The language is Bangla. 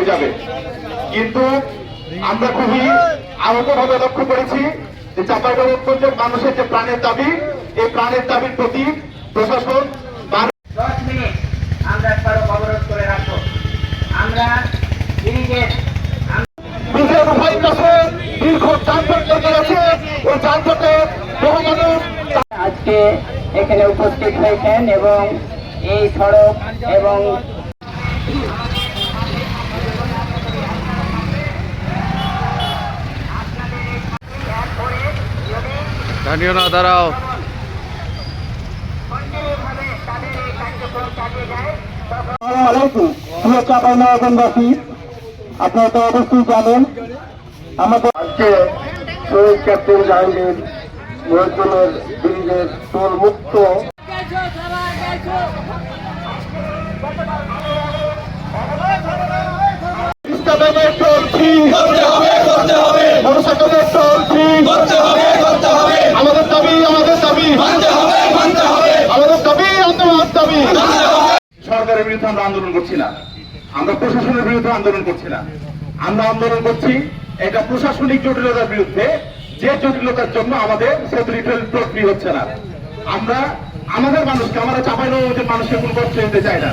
যাবে। কিন্তু আমরা খুবই আহতভাবে লক্ষ্য করেছি যে চাঁপাইনবাবগঞ্জের মানুষের যে প্রাণের দাবি, এই প্রাণের দাবির প্রতি প্রশাসন 10 মিনিট আমরা সড়ক অবরোধ করে রাখবো। আমরা ব্রিগেড দীর্ঘ যানজট লেগে গেছে। ওই যানজটে বহু মানুষ আজকে এখানে উপস্থিত হয়েছেন এবং এই সড়ক এবং জানিও না, দাঁড়াও। চাঁপাইনবাবগঞ্জবাসী, আপনারা তো অবশ্যই জানেন আমাদের আজকে শহীদ ক্যাপ্টেন জাহাঙ্গীর মহিউদ্দিনের ব্রিজের টোল মুক্ত আমাদের দাবি, আমাদের দাবি, আমাদের দাবি, আমাদের দাবি। সরকারের বিরুদ্ধে আমরা আন্দোলন করছি না, আমরা প্রশাসনের বিরুদ্ধে আন্দোলন করছি না, আমরা আন্দোলন করছি এটা প্রশাসনিক জটিলতার বিরুদ্ধে, যে জটিলতার জন্য আমাদের সেতু প্রক্রিয়া হচ্ছে না। আমরা আমাদের মানুষকে, আমরা চাঁপাইনবাবগঞ্জের মানুষকে কোনো কষ্ট দিতে চাই না।